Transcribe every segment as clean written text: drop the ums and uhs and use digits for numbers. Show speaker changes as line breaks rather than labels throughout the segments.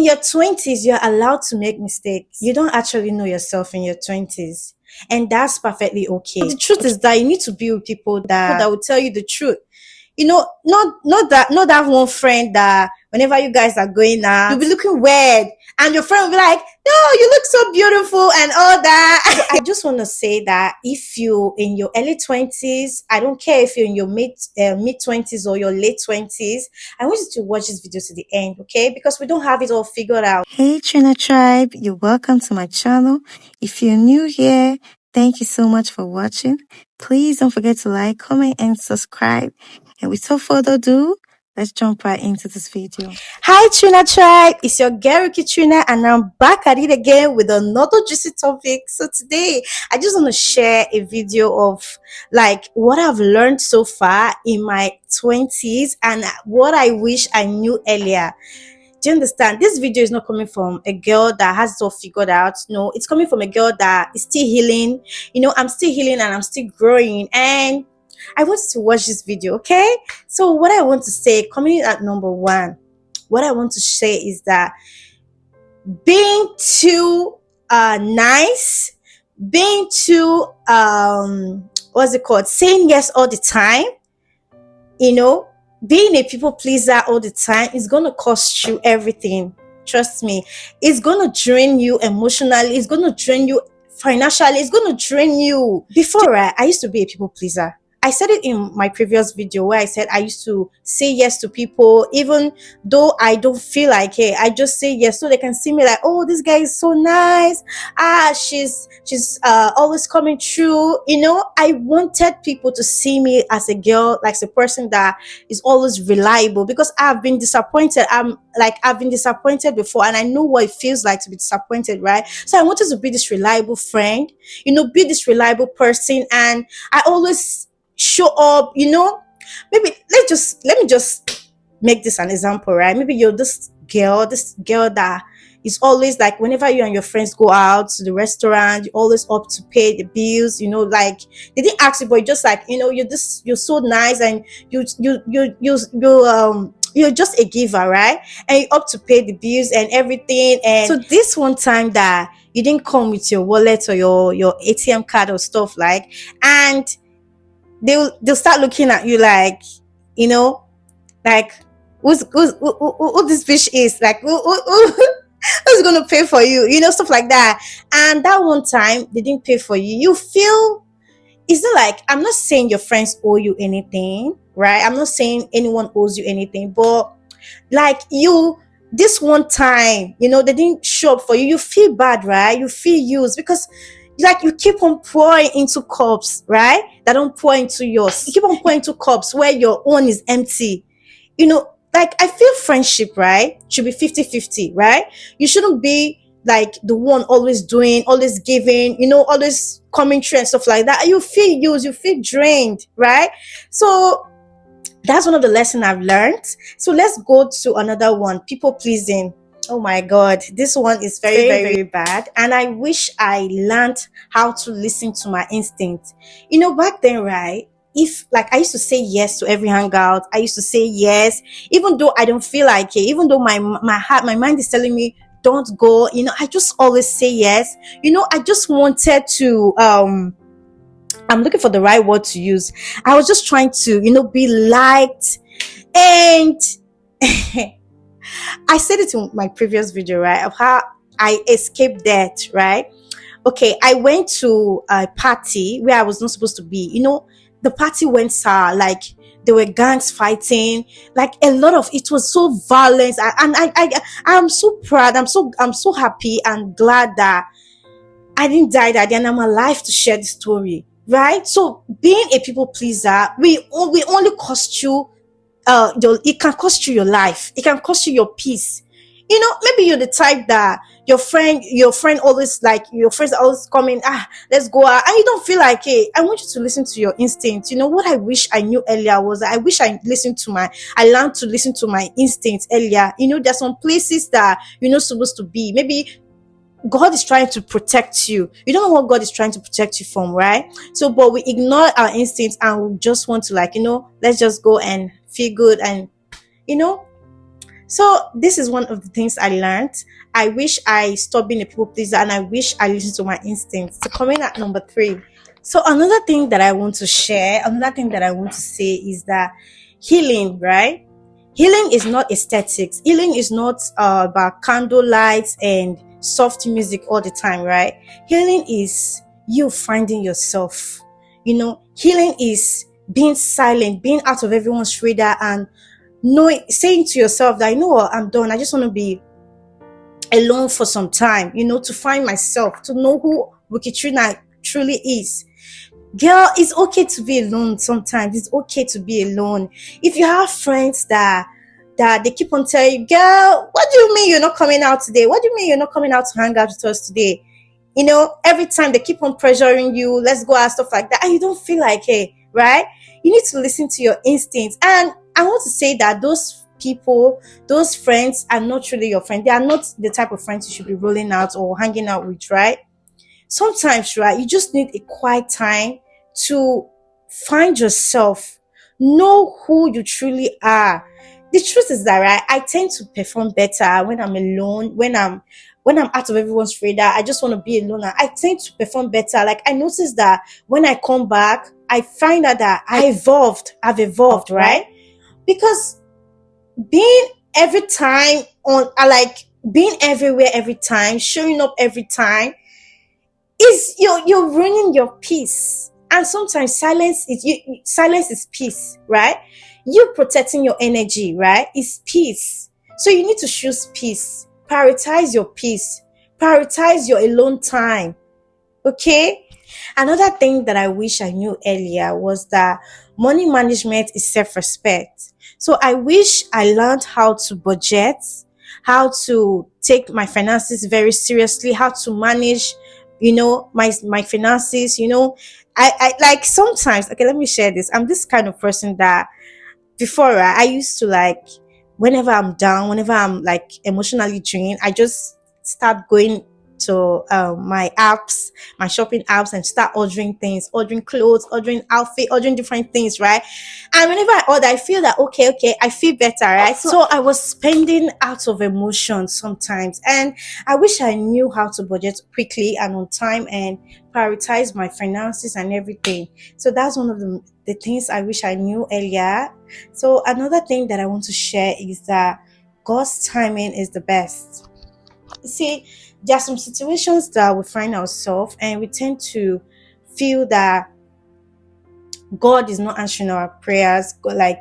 In your 20s, you're allowed to make mistakes. You don't actually know yourself in your 20s. And that's perfectly okay. The truth is that you need to be with people that will tell you the truth. Not that one friend that whenever you guys are going out, you'll be looking weird, and your friend will be like, "No, you look so beautiful," and all that. So I just want to say that if you in your early 20s, I don't care if you're in your mid 20s or your late 20s, I want you to watch this video to the end, okay? Because we don't have it all figured out.
Hey Trina Tribe, you're welcome to my channel. If you're new here, thank you so much for watching. Please don't forget to like, comment, and subscribe. And without further ado, let's jump right into this video.
Hi Trina Tribe, it's your girl Ricky Trina, and I'm back at it again with another juicy topic. So today I just want to share a video of like what I've learned so far in my 20s and what I wish I knew earlier. Do you understand? This video is not coming from a girl that has it all figured out. No, it's coming from a girl that is still healing. I'm still healing and I'm still growing, and I want you to watch this video, okay? So what I want to say, coming in at number one, what I want to say is that being too nice, being too what's it called, saying yes all the time, being a people pleaser all the time is going to cost you everything. Trust me. It's going to drain you emotionally, it's going to drain you financially, it's going to drain you. Before, I used to be a people pleaser. I said it in my previous video where I said I used to say yes to people even though I don't feel like it. I just say yes so they can see me like, oh, this guy is so nice. She's always coming through. I wanted people to see me as a girl, like a person that is always reliable, because I've been disappointed. I've been disappointed before, and I know what it feels like to be disappointed, right? So I wanted to be this reliable friend, be this reliable person, and I always show up. Maybe let me just make this an example, right? Maybe you're this girl that is always like, whenever you and your friends go out to the restaurant, you're always up to pay the bills. Like they didn't ask you, but you're just like, you're so nice, and you're just a giver, right? And you're up to pay the bills and everything. And so this one time that you didn't come with your wallet or your ATM card or stuff, like, and they'll start looking at you like, like who this bitch is, like who's gonna pay for you, stuff like that. And that one time they didn't pay for you, you feel, it's not like, I'm not saying your friends owe you anything, right? I'm not saying anyone owes you anything, but like, this one time, they didn't show up for you, you feel bad, right? You feel used, because like you keep on pouring into cups, right, that don't pour into yours. You keep on pouring into cups where your own is empty. Like, I feel friendship, right, should be 50-50, right? You shouldn't be like the one always doing, always giving, always coming through and stuff like that. You feel used, you feel drained, right? So that's one of the lessons I've learned. So let's go to another one, people pleasing. Oh my God, this one is very, very bad. And I wish I learned how to listen to my instinct. Back then, right? If like I used to say yes to every hangout, I used to say yes, even though I don't feel like it, even though my heart, my mind is telling me don't go, I just always say yes. I just wanted to I'm looking for the right word to use. I was just trying to, be liked. And I said it in my previous video, right, of how I escaped death, right? Okay, I went to a party where I was not supposed to be. The party went sour, like there were gangs fighting, like a lot of, it was so violent. I'm so proud. I'm so happy and glad that I didn't die that day, and I'm alive to share the story, right? So being a people pleaser, we only cost you it can cost you your life, it can cost you your peace. Maybe you're the type that your friend always, like, your friends are always coming, let's go out, and you don't feel like it. I want you to listen to your instinct. What I wish I knew earlier was that I wish I learned to listen to my instincts earlier. There's some places that you're not supposed to be. Maybe God is trying to protect you. You don't know what God is trying to protect you from, right? So, but we ignore our instincts and we just want to, like, let's just go and feel good, and So this is one of the things I learned. I wish I stopped being a people pleaser, and I wish I listened to my instincts. So coming at number 3. So another thing that I want to share, another thing that I want to say is that healing, right? Healing is not aesthetics. Healing is not about candle lights and soft music all the time, right? Healing is you finding yourself. Healing is being silent, being out of everyone's radar, and saying to yourself that, what, I'm done. I just want to be alone for some time, to find myself, to know who Wikitrina truly is. Girl, it's okay to be alone sometimes. It's okay to be alone. If you have friends that they keep on telling you, girl, what do you mean you're not coming out today? What do you mean you're not coming out to hang out with us today? Every time they keep on pressuring you, let's go out, stuff like that, and you don't feel like, hey, right? You need to listen to your instincts. And I want to say that those people, those friends are not really your friend. They are not the type of friends you should be rolling out or hanging out with, right? Sometimes, right, you just need a quiet time to find yourself, know who you truly are. The truth is that, right, I tend to perform better when I'm alone, when I'm out of everyone's radar. I just want to be alone. I tend to perform better. Like, I noticed that when I come back, I find out that I've evolved, right? Because being every time being everywhere every time, showing up every time, is you're ruining your peace. And sometimes silence is peace, right? You protecting your energy, right, is peace. So you need to choose peace. Prioritize your peace. Prioritize your alone time. Okay? Another thing that I wish I knew earlier was that money management is self-respect. So I wish I learned how to budget, how to take my finances very seriously, how to manage, my finances. I like sometimes, okay, let me share this. I'm this kind of person that before, right, I used to, like, whenever I'm down, whenever I'm like emotionally drained, I just start going to my apps, my shopping apps, and start ordering things, ordering clothes, ordering outfit, ordering different things, right? And whenever I order, I feel that okay, I feel better, right? So I was spending out of emotion sometimes, and I wish I knew how to budget quickly and on time and prioritize my finances and everything. So that's one of the things I wish I knew earlier. So another thing that I want to share is that God's timing is the best. You see, there are some situations that we find ourselves and we tend to feel that God is not answering our prayers, like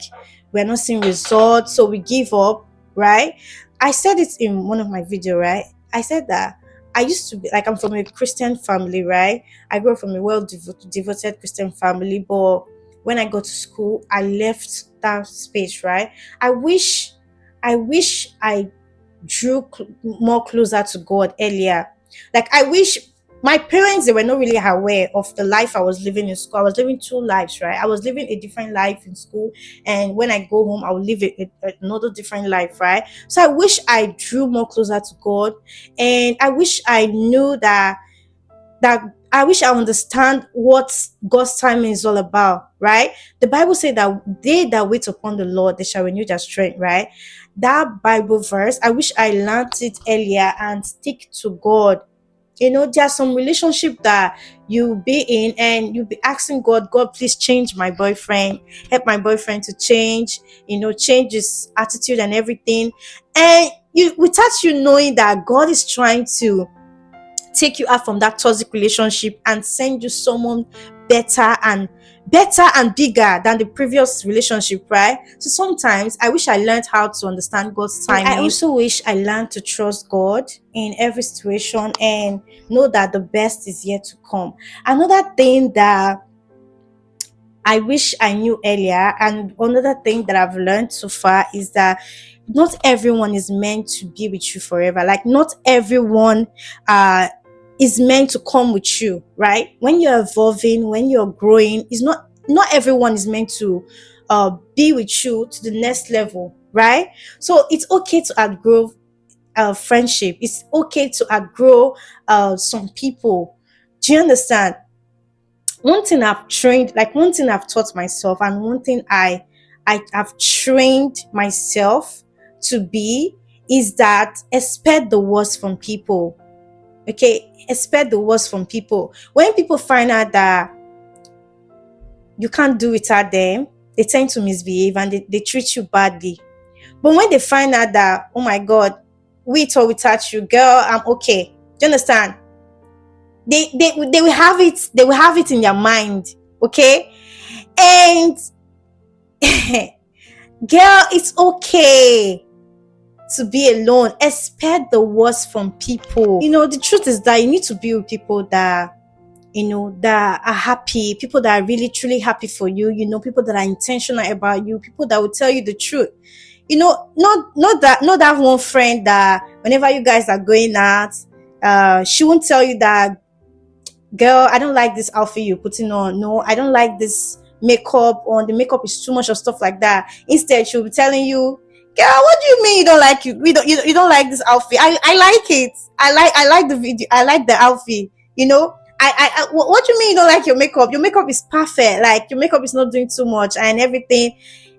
we're not seeing results, so we give up, right? I said it in one of my videos, right? I said that I used to be like, I'm from a Christian family, right? I grew up from a devoted Christian family, but when I go to school, I left that space, right? I wish I drew more closer to God earlier. Like, I wish my parents, they were not really aware of the life I was living in school. I was living two lives, right? I was living a different life in school, and when I go home, I will live another different life, right? So I wish I drew more closer to God, and I wish I knew that I wish I understand what God's timing is all about, right? The Bible said that they that wait upon the Lord, they shall renew their strength, right? That Bible verse, I wish I learned it earlier and stick to God. There's some relationship that you'll be in and you'll be asking God, please change my boyfriend, help my boyfriend to change, change his attitude and everything. And without you knowing that God is trying to take you out from that toxic relationship and send you someone better and bigger than the previous relationship, right? So sometimes I wish I learned how to understand God's timing. I also wish I learned to trust God in every situation and know that the best is yet to come. Another thing that I wish I knew earlier, and another thing that I've learned so far, is that not everyone is meant to be with you forever. Like, not everyone is meant to come with you, right? When you're evolving, when you're growing, is not everyone is meant to be with you to the next level, right? So it's okay to outgrow friendship. It's okay to outgrow some people. Do you understand? One thing one thing I've taught myself, and one thing I have trained myself to be is that expect the worst from people. Okay, expect the worst from people. When people find out that you can't do without them, they tend to misbehave and they treat you badly. But when they find out that, oh my God, with or without you, girl, I'm okay. Do you understand? They will have it, they will have it in their mind. Okay. And girl, it's okay to be alone. Expect the worst from people. The truth is that you need to be with people that that are happy, people that are really truly happy for you, people that are intentional about you, people that will tell you the truth. Not that one friend that whenever you guys are going out, she won't tell you that, girl, I don't like this outfit you're putting on. No, I don't like this makeup on. The makeup is too much or stuff like that. Instead, she'll be telling you, girl, what do you mean you don't like it? You don't like this outfit? I like it. I like the video. I like the outfit. What do you mean you don't like your makeup? Your makeup is perfect. Like, your makeup is not doing too much and everything.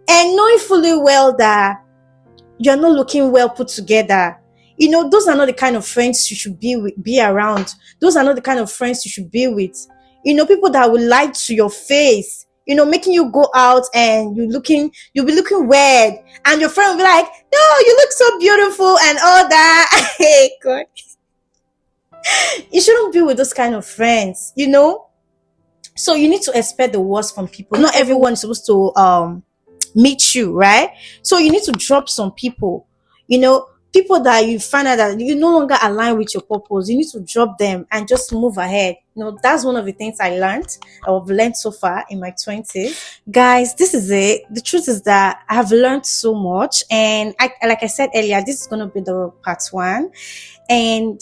And knowing fully well that you're not looking well put together. Those are not the kind of friends you should be around. Those are not the kind of friends you should be with. People that will lie to your face, making you go out and you'll be looking weird. And your friend will be like, no, you look so beautiful and all that. Hey, God. You shouldn't be with those kind of friends, So you need to expect the worst from people. Not everyone is supposed to meet you, right? So you need to drop some people, people that you find out that you no longer align with your purpose. You need to drop them and just move ahead. That's one of the things I've learned so far in my 20s. Guys, this is it. The truth is that I've learned so much, and like I said earlier, this is going to be the part 1. And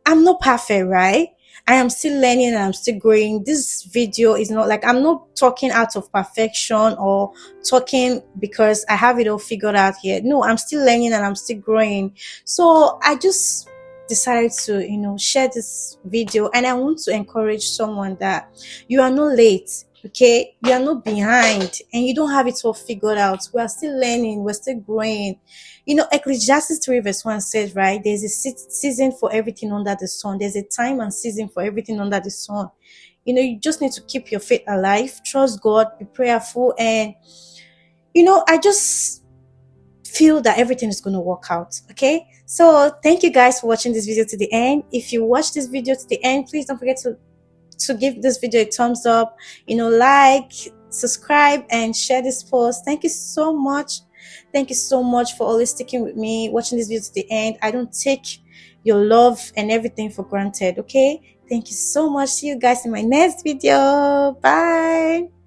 I'm not perfect, right? I am still learning and I'm still growing. This video is not like, I'm not talking out of perfection or talking because I have it all figured out yet. No, I'm still learning and I'm still growing. So I just decided to, share this video, and I want to encourage someone that you are not late. Okay, you are not behind and you don't have it all figured out. We are still learning, we're still growing. Ecclesiastes 3 verse 1 says, right, there's a season for everything under the sun. There's a time and season for everything under the sun. You just need to keep your faith alive, trust God, be prayerful, and I just feel that everything is going to work out. Okay, so thank you guys for watching this video to the end. If you watch this video to the end, please don't forget to give this video a thumbs up, like, subscribe, and share this post. Thank you so much. Thank you so much for always sticking with me, watching this video to the end. I don't take your love and everything for granted. Okay, thank you so much. See you guys in my next video. Bye.